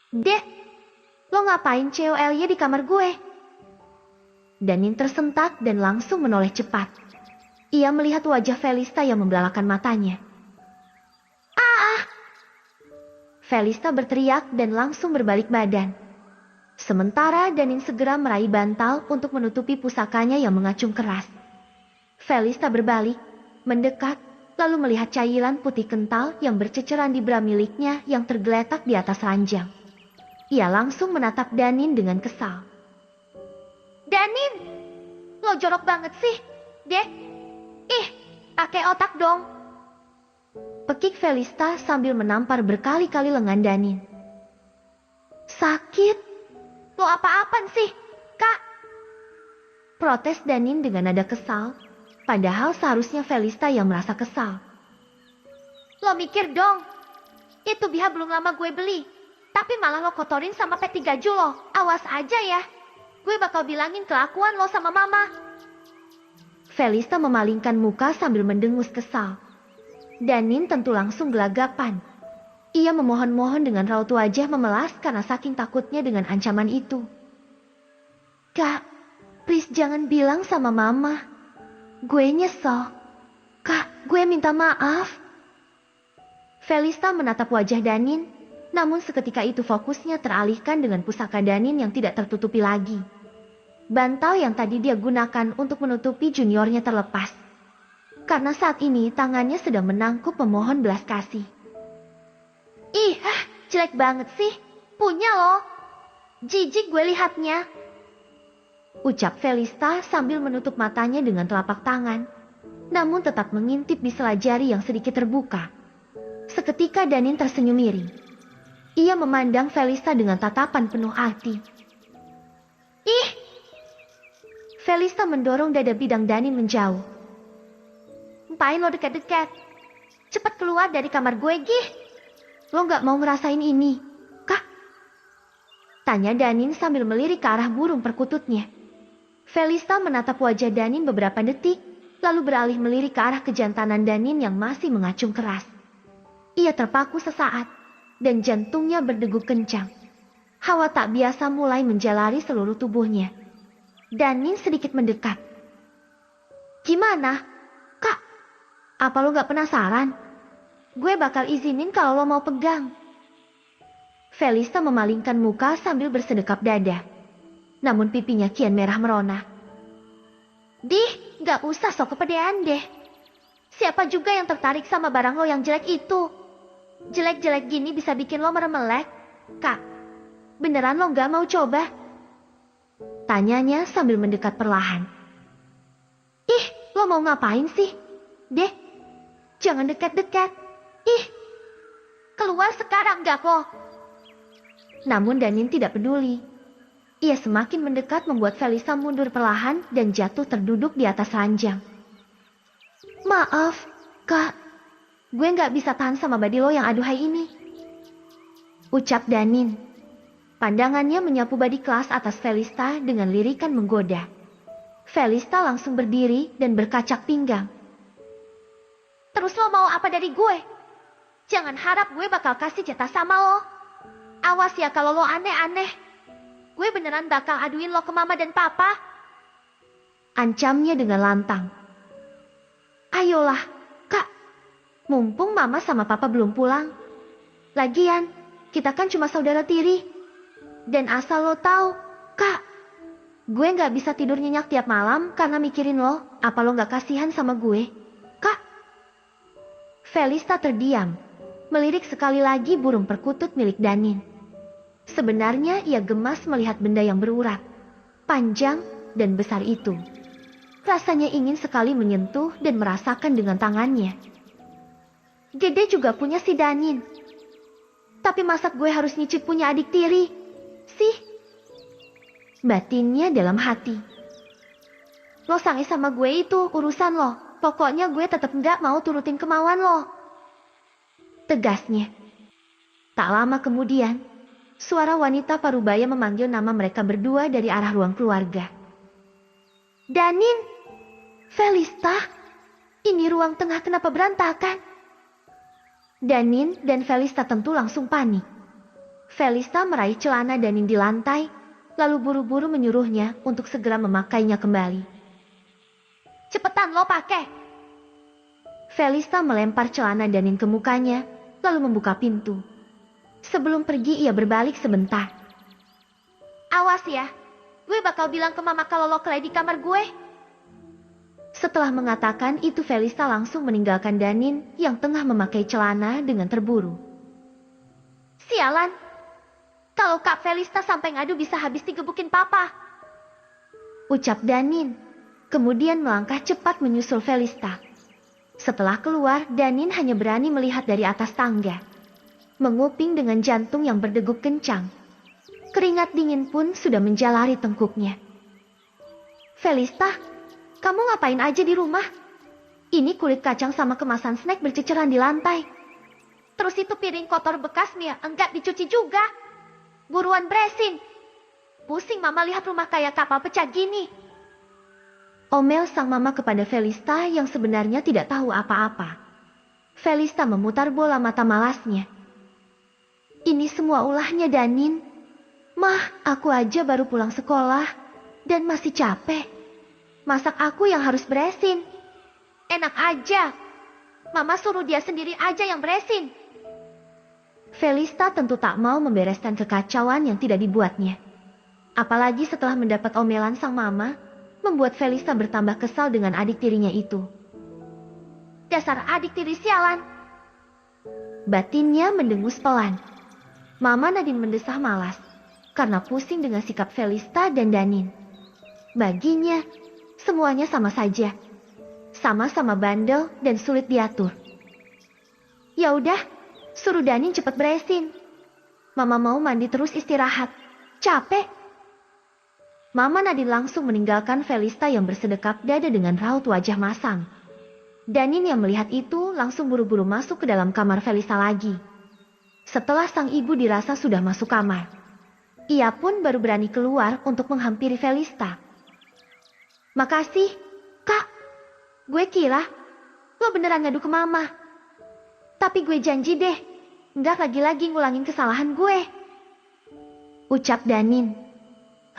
Deh, lo ngapain COLY di kamar gue? Danin tersentak dan langsung menoleh cepat. Ia melihat wajah Felista yang membelalakan matanya. Ah! Felista berteriak dan langsung berbalik badan. Sementara Danin segera meraih bantal untuk menutupi pusakanya yang mengacung keras. Felista berbalik, mendekat, lalu melihat cairan putih kental yang berceceran di bra miliknya yang tergeletak di atas ranjang. Ia langsung menatap Danin dengan kesal. Danin, lo jorok banget sih, deh. Ih, pakai otak dong. Pekik Felista sambil menampar berkali-kali lengan Danin. Sakit? Lo apa-apaan sih, Kak? Protes Danin dengan nada kesal, padahal seharusnya Felista yang merasa kesal. Lo mikir dong, itu BH belum lama gue beli, tapi malah lo kotorin sama P3Ju lo. Awas aja ya, gue bakal bilangin kelakuan lo sama mama. Felista memalingkan muka sambil mendengus kesal. Danin tentu langsung gelagapan. Ia memohon-mohon dengan raut wajah memelas karena saking takutnya dengan ancaman itu. Kak, please jangan bilang sama mama. Gue nyesel. Kak, gue minta maaf. Felista menatap wajah Danin, namun seketika itu fokusnya teralihkan dengan pusaka Danin yang tidak tertutupi lagi. Bantal yang tadi dia gunakan untuk menutupi juniornya terlepas. Karena saat ini tangannya sedang menangkup pemohon belas kasih. Ih, jelek banget sih. Punya lo. Jijik gue lihatnya. Ucap Felista sambil menutup matanya dengan telapak tangan, namun tetap mengintip di sela jari yang sedikit terbuka. Seketika Danin tersenyum miring. Ia memandang Felista dengan tatapan penuh arti. Ih! Felista mendorong dada bidang Danin menjauh. Ngapain lo dekat-dekat? Cepat keluar dari kamar gue, Gih. Lo gak mau ngerasain ini, Kak? Tanya Danin sambil melirik ke arah burung perkututnya. Felista menatap wajah Danin beberapa detik, lalu beralih melirik ke arah kejantanan Danin yang masih mengacung keras. Ia terpaku sesaat, dan jantungnya berdegup kencang. Hawa tak biasa mulai menjalari seluruh tubuhnya. Danin sedikit mendekat. Gimana, Kak? Apa lo gak penasaran? Gue bakal izinin kalau lo mau pegang. Felista memalingkan muka sambil bersedekap dada. Namun pipinya kian merah merona. Dih, gak usah sok kepedean deh. Siapa juga yang tertarik sama barang lo yang jelek itu? Jelek-jelek gini bisa bikin lo meremelek. Kak, beneran lo gak mau coba? Tanyanya sambil mendekat perlahan. Ih, lo mau ngapain sih? Deh, jangan dekat-dekat. Ih, keluar sekarang gak kok? Namun Danin tidak peduli. Ia semakin mendekat membuat Felista mundur perlahan dan jatuh terduduk di atas ranjang. Maaf, Kak. Gue gak bisa tahan sama body lo yang aduhai ini. Ucap Danin. Pandangannya menyapu badi kelas atas Felista dengan lirikan menggoda. Felista langsung berdiri dan berkacak pinggang. Terus lo mau apa dari gue? Jangan harap gue bakal kasih jatah sama lo. Awas ya kalau lo aneh-aneh. Gue beneran bakal aduin lo ke mama dan papa. Ancamnya dengan lantang. Ayolah, Kak. Mumpung mama sama papa belum pulang. Lagian, kita kan cuma saudara tiri. Dan asal lo tahu, Kak, gue gak bisa tidur nyenyak tiap malam karena mikirin lo. Apa lo gak kasihan sama gue? Kak? Felista terdiam, melirik sekali lagi burung perkutut milik Danin. Sebenarnya ia gemas melihat benda yang berurat, panjang dan besar itu. Rasanya ingin sekali menyentuh dan merasakan dengan tangannya. Gede juga punya si Danin. Tapi masa gue harus nyicip punya adik tiri? Sih, batinnya dalam hati. Lo sange sama gue itu urusan lo. Pokoknya gue tetap gak mau turutin kemauan lo. Tegasnya. Tak lama kemudian, suara wanita parubaya memanggil nama mereka berdua dari arah ruang keluarga. Danin, Felista, ini ruang tengah kenapa berantakan? Danin dan Felista tentu langsung panik. Felista meraih celana Danin di lantai, lalu buru-buru menyuruhnya untuk segera memakainya kembali. Cepetan lo pakai! Felista melempar celana Danin ke mukanya, lalu membuka pintu. Sebelum pergi ia berbalik sebentar. Awas ya, gue bakal bilang ke mama kalau lo kelai di kamar gue. Setelah mengatakan itu Felista langsung meninggalkan Danin yang tengah memakai celana dengan terburu. Sialan, kalau Kak Felista sampai ngadu bisa habis digebukin papa. Ucap Danin, kemudian melangkah cepat menyusul Felista. Setelah keluar, Danin hanya berani melihat dari atas tangga. Menguping dengan jantung yang berdegup kencang. Keringat dingin pun sudah menjalari tengkuknya. Felista, kamu ngapain aja di rumah? Ini kulit kacang sama kemasan snack berceceran di lantai. Terus itu piring kotor bekas Mia enggak dicuci juga. Buruan beresin. Pusing mama lihat rumah kayak kapal pecah gini. Omel sang mama kepada Felista yang sebenarnya tidak tahu apa-apa. Felista memutar bola mata malasnya. Ini semua ulahnya Danin. Mah, aku aja baru pulang sekolah dan masih capek. Masak aku yang harus beresin. Enak aja. Mama suruh dia sendiri aja yang beresin. Felista tentu tak mau membereskan kekacauan yang tidak dibuatnya. Apalagi setelah mendapat omelan sang mama, membuat Felista bertambah kesal dengan adik tirinya itu. Dasar adik tiri sialan. Batinnya mendengus pelan. Mama Nadine mendesah malas karena pusing dengan sikap Felista dan Danin. Baginya, semuanya sama saja. Sama-sama bandel dan sulit diatur. Ya udah, suruh Danin cepat beresin. Mama mau mandi terus istirahat. Capek. Mama Nadine langsung meninggalkan Felista yang bersedekap dada dengan raut wajah masam. Danin yang melihat itu langsung buru-buru masuk ke dalam kamar Felista lagi. Setelah sang ibu dirasa sudah masuk kamar, ia pun baru berani keluar untuk menghampiri Felista. Makasih, Kak. Gue kira lo beneran ngadu ke mama. Tapi gue janji deh, nggak lagi-lagi ngulangin kesalahan gue. Ucap Danin.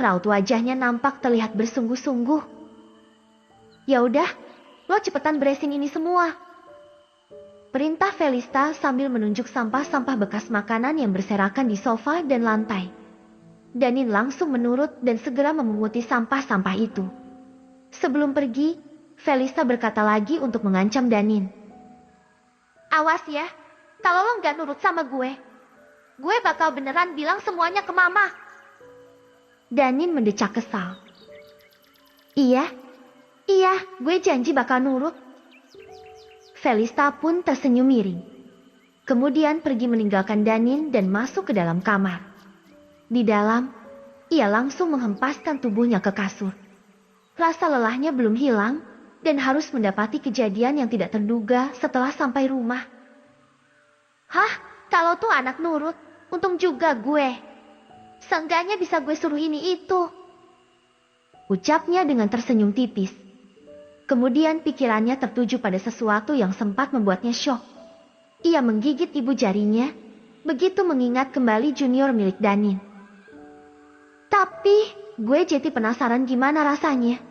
Raut wajahnya nampak terlihat bersungguh-sungguh. Ya udah, lo cepetan beresin ini semua. Perintah Felista sambil menunjuk sampah-sampah bekas makanan yang berserakan di sofa dan lantai. Danin langsung menurut dan segera memunguti sampah-sampah itu. Sebelum pergi, Felista berkata lagi untuk mengancam Danin. Awas ya, kalau lo nggak nurut sama gue bakal beneran bilang semuanya ke mama. Danin mendecak kesal. Iya, gue janji bakal nurut. Felista pun tersenyum miring. Kemudian pergi meninggalkan Danin dan masuk ke dalam kamar. Di dalam, ia langsung menghempaskan tubuhnya ke kasur. Rasa lelahnya belum hilang dan harus mendapati kejadian yang tidak terduga setelah sampai rumah. Hah? Kalau tuh anak nurut, untung juga gue. Seenggaknya bisa gue suruh ini itu. Ucapnya dengan tersenyum tipis. Kemudian pikirannya tertuju pada sesuatu yang sempat membuatnya syok. Ia menggigit ibu jarinya, begitu mengingat kembali junior milik Danin. Tapi, gue jadi penasaran gimana rasanya.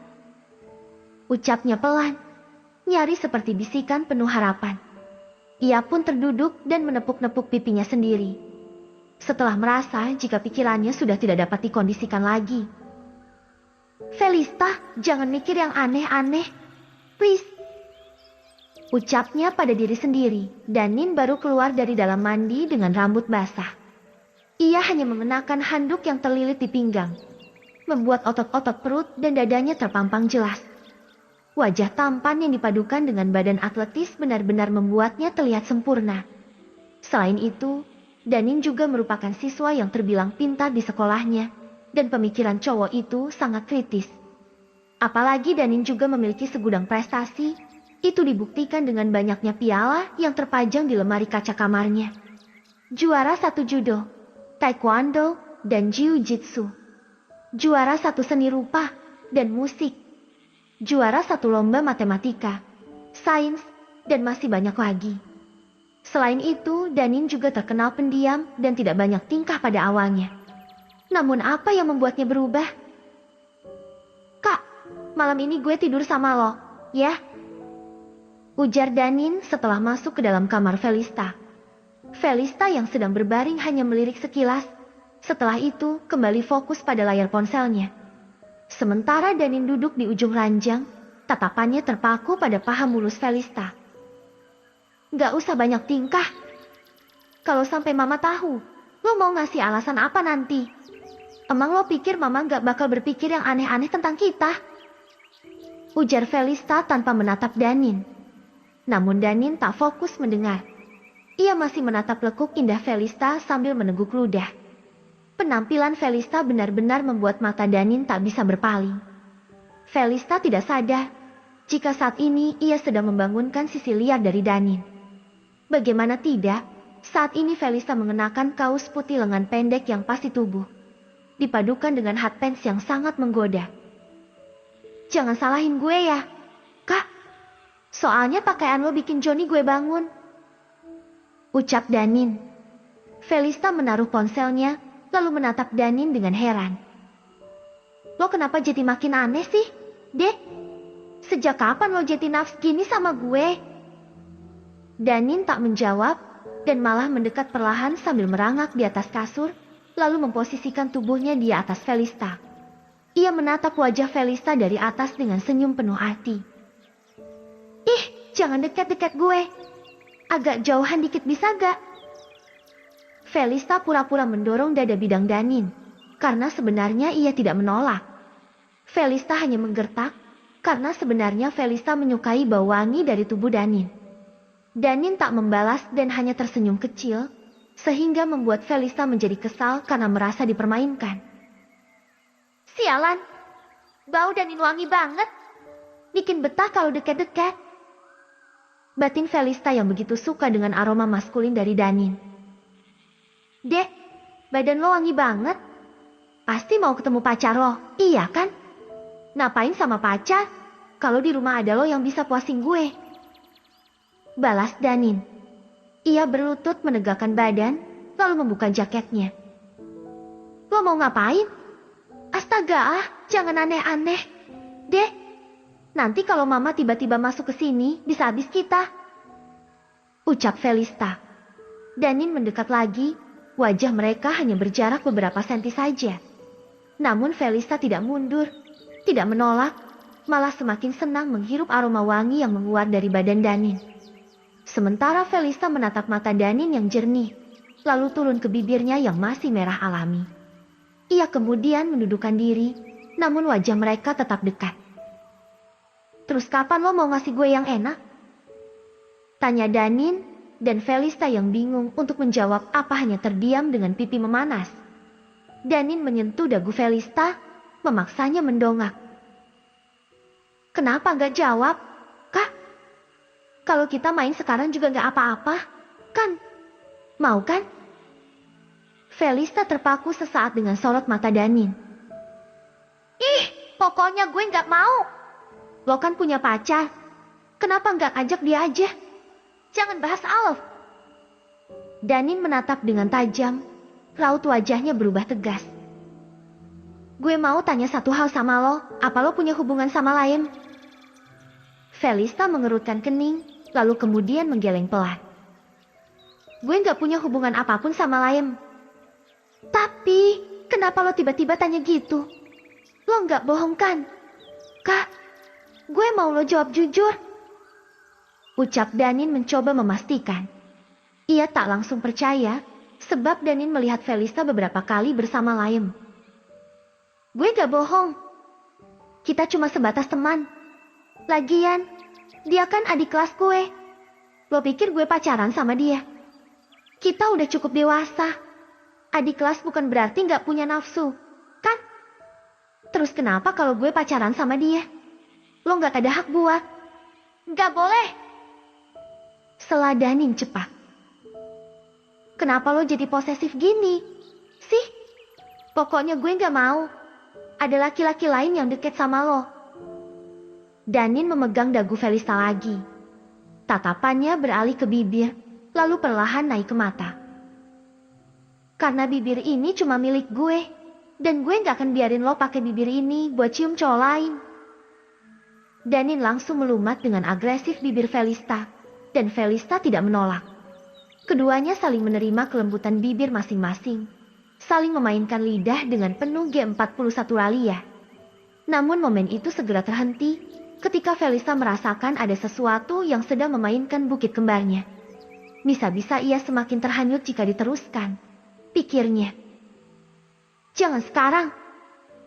Ucapnya pelan, nyaris seperti bisikan penuh harapan. Ia pun terduduk dan menepuk-nepuk pipinya sendiri. Setelah merasa jika pikirannya sudah tidak dapat dikondisikan lagi. Felista, jangan mikir yang aneh-aneh. Please. Ucapnya pada diri sendiri. Danin baru keluar dari dalam mandi dengan rambut basah. Ia hanya mengenakan handuk yang terlilit di pinggang. Membuat otot-otot perut dan dadanya terpampang jelas. Wajah tampan yang dipadukan dengan badan atletis benar-benar membuatnya terlihat sempurna. Selain itu, Danin juga merupakan siswa yang terbilang pintar di sekolahnya. Dan pemikiran cowok itu sangat kritis. Apalagi Danin juga memiliki segudang prestasi, itu dibuktikan dengan banyaknya piala yang terpajang di lemari kaca kamarnya. Juara 1 judo, taekwondo, dan jiu-jitsu. Juara 1 seni rupa dan musik. Juara 1 lomba matematika, sains, dan masih banyak lagi. Selain itu, Danin juga terkenal pendiam dan tidak banyak tingkah pada awalnya. Namun apa yang membuatnya berubah? Kak, malam ini gue tidur sama lo, ya? Ujar Danin setelah masuk ke dalam kamar Felista. Felista yang sedang berbaring hanya melirik sekilas. Setelah itu, kembali fokus pada layar ponselnya. Sementara Danin duduk di ujung ranjang, tatapannya terpaku pada paha mulus Felista. Gak usah banyak tingkah. Kalau sampai mama tahu, lo mau ngasih alasan apa nanti? Emang lo pikir mama gak bakal berpikir yang aneh-aneh tentang kita? Ujar Felista tanpa menatap Danin. Namun Danin tak fokus mendengar. Ia masih menatap lekuk indah Felista sambil meneguk ludah. Penampilan Felista benar-benar membuat mata Danin tak bisa berpaling. Felista tidak sadar jika saat ini ia sedang membangunkan sisi liar dari Danin. Bagaimana tidak, saat ini Felista mengenakan kaos putih lengan pendek yang pasti tubuh, dipadukan dengan hot pants yang sangat menggoda. Jangan salahin gue ya, Kak. Soalnya pakaian lo bikin Johnny gue bangun. Ucap Danin. Felista menaruh ponselnya, lalu menatap Danin dengan heran. Lo kenapa jadi makin aneh sih, Dek? Sejak kapan lo jadi nafs gini sama gue? Danin tak menjawab, dan malah mendekat perlahan sambil merangak di atas kasur, lalu memposisikan tubuhnya di atas Felista. Ia menatap wajah Felista dari atas dengan senyum penuh arti. Ih, jangan dekat-dekat gue. Agak jauhan dikit bisa gak? Felista pura-pura mendorong dada bidang Danin, karena sebenarnya ia tidak menolak. Felista hanya menggertak, karena sebenarnya Felista menyukai bau wangi dari tubuh Danin. Danin tak membalas dan hanya tersenyum kecil, sehingga membuat Felista menjadi kesal karena merasa dipermainkan. Sialan, bau Danin wangi banget. Bikin betah kalau dekat-dekat. Batin Felista yang begitu suka dengan aroma maskulin dari Danin. Dek, badan lo wangi banget. Pasti mau ketemu pacar lo, iya kan? Ngapain sama pacar, kalau di rumah ada lo yang bisa puasin gue? Balas Danin. Ia berlutut menegakkan badan, lalu membuka jaketnya. Lo mau ngapain? Astaga, jangan aneh-aneh. Dek, nanti kalau mama tiba-tiba masuk ke sini, bisa habis kita. Ucap Felista. Danin mendekat lagi, wajah mereka hanya berjarak beberapa senti saja. Namun Felista tidak mundur, tidak menolak, malah semakin senang menghirup aroma wangi yang menguar dari badan Danin. Sementara Felista menatap mata Danin yang jernih, lalu turun ke bibirnya yang masih merah alami. Ia kemudian mendudukkan diri, namun wajah mereka tetap dekat. Terus kapan lo mau ngasih gue yang enak? Tanya Danin, dan Felista yang bingung untuk menjawab apa hanya terdiam dengan pipi memanas. Danin menyentuh dagu Felista, memaksanya mendongak. Kenapa gak jawab, Kak? Kalau kita main sekarang juga gak apa-apa, kan? Mau kan? Felista terpaku sesaat dengan sorot mata Danin. Ih, pokoknya gue gak mau. Lo kan punya pacar. Kenapa gak ajak dia aja? Jangan bahas Alf. Danin menatap dengan tajam, raut wajahnya berubah tegas. Gue mau tanya satu hal sama lo, apa lo punya hubungan sama Laem? Felista mengerutkan kening, lalu kemudian menggeleng pelan. Gue gak punya hubungan apapun sama Laem. Tapi, kenapa lo tiba-tiba tanya gitu? Lo gak bohong kan? Kak, gue mau lo jawab jujur. Ucap Danin mencoba memastikan. Ia tak langsung percaya, sebab Danin melihat Felista beberapa kali bersama Laem. Gue gak bohong. Kita cuma sebatas teman. Lagian, dia kan adik kelas gue. Lo pikir gue pacaran sama dia? Kita udah cukup dewasa. Adik kelas bukan berarti gak punya nafsu, kan? Terus kenapa kalau gue pacaran sama dia? Lo gak ada hak buat. Gak boleh. Sela Danin cepat. Kenapa lo jadi posesif gini? Sih? Pokoknya gue gak mau. Ada laki-laki lain yang deket sama lo. Danin memegang dagu Felista lagi. Tatapannya beralih ke bibir, lalu perlahan naik ke mata. Karena bibir ini cuma milik gue, dan gue gak akan biarin lo pakai bibir ini buat cium cowok lain. Danin langsung melumat dengan agresif bibir Felista, dan Felista tidak menolak. Keduanya saling menerima kelembutan bibir masing-masing, saling memainkan lidah dengan penuh G41 ralia. Namun momen itu segera terhenti ketika Felista merasakan ada sesuatu yang sedang memainkan bukit kembarnya. Bisa-bisa ia semakin terhanyut jika diteruskan, pikirnya. Jangan sekarang,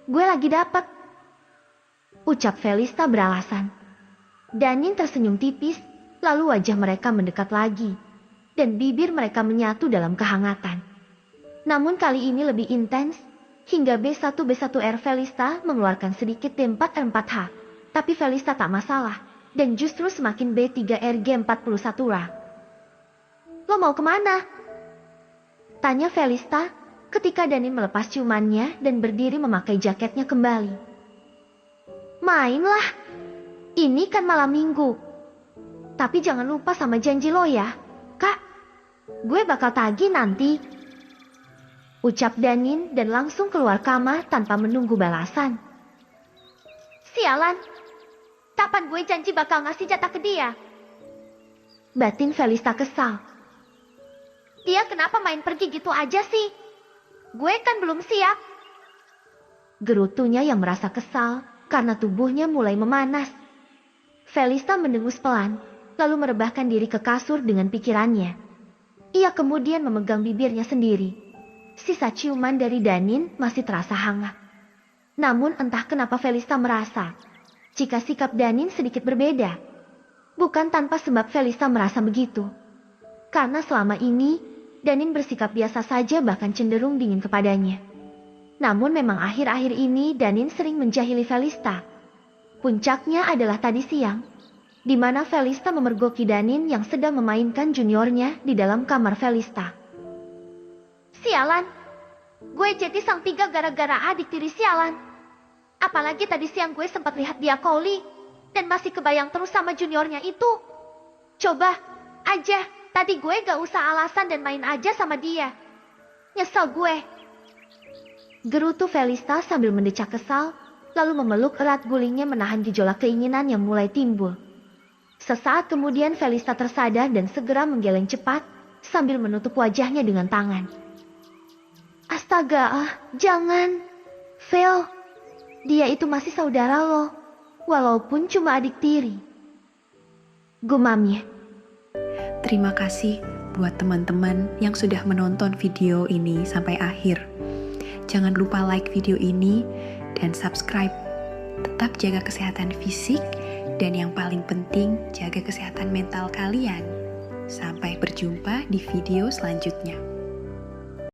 gue lagi dapet, ucap Felista beralasan. Danin tersenyum tipis, lalu wajah mereka mendekat lagi, dan bibir mereka menyatu dalam kehangatan. Namun kali ini lebih intens, hingga B1-B1R Felista mengeluarkan sedikit D4R4H. Tapi Felista tak masalah, dan justru semakin B3RG41R. Lo mau kemana? Tanya Felista ketika Danin melepas ciumannya dan berdiri memakai jaketnya kembali. Mainlah, ini kan malam minggu. Tapi jangan lupa sama janji lo ya, Kak. Gue bakal tagih nanti, ucap Danin dan langsung keluar kamar tanpa menunggu balasan. Sialan, kapan gue janji bakal ngasih jatah ke dia? Batin Felista kesal. Dia kenapa main pergi gitu aja sih? Gue kan belum siap. Gerutunya yang merasa kesal karena tubuhnya mulai memanas. Felista mendengus pelan, lalu merebahkan diri ke kasur dengan pikirannya. Ia kemudian memegang bibirnya sendiri. Sisa ciuman dari Danin masih terasa hangat. Namun entah kenapa Felista merasa jika sikap Danin sedikit berbeda. Bukan tanpa sebab Felista merasa begitu. Karena selama ini Danin bersikap biasa saja bahkan cenderung dingin kepadanya. Namun memang akhir-akhir ini Danin sering menjahili Felista. Puncaknya adalah tadi siang, di mana Felista memergoki Danin yang sedang memainkan juniornya di dalam kamar Felista. Sialan, gue jadi sang tiga gara-gara adik tiri sialan. Apalagi tadi siang gue sempat lihat dia Coli, dan masih kebayang terus sama juniornya itu. Coba aja, tadi gue gak usah alasan dan main aja sama dia. Nyesel gue. Gerutu Felista sambil mendecak kesal, lalu memeluk erat gulingnya menahan gejolak keinginan yang mulai timbul. Sesaat kemudian Felista tersadar dan segera menggeleng cepat sambil menutup wajahnya dengan tangan. Astaga, jangan. Fel, dia itu masih saudara lo, walaupun cuma adik tiri. Gumamnya. Terima kasih buat teman-teman yang sudah menonton video ini sampai akhir. Jangan lupa like video ini dan subscribe. Tetap jaga kesehatan fisik dan yang paling penting jaga kesehatan mental kalian. Sampai berjumpa di video selanjutnya.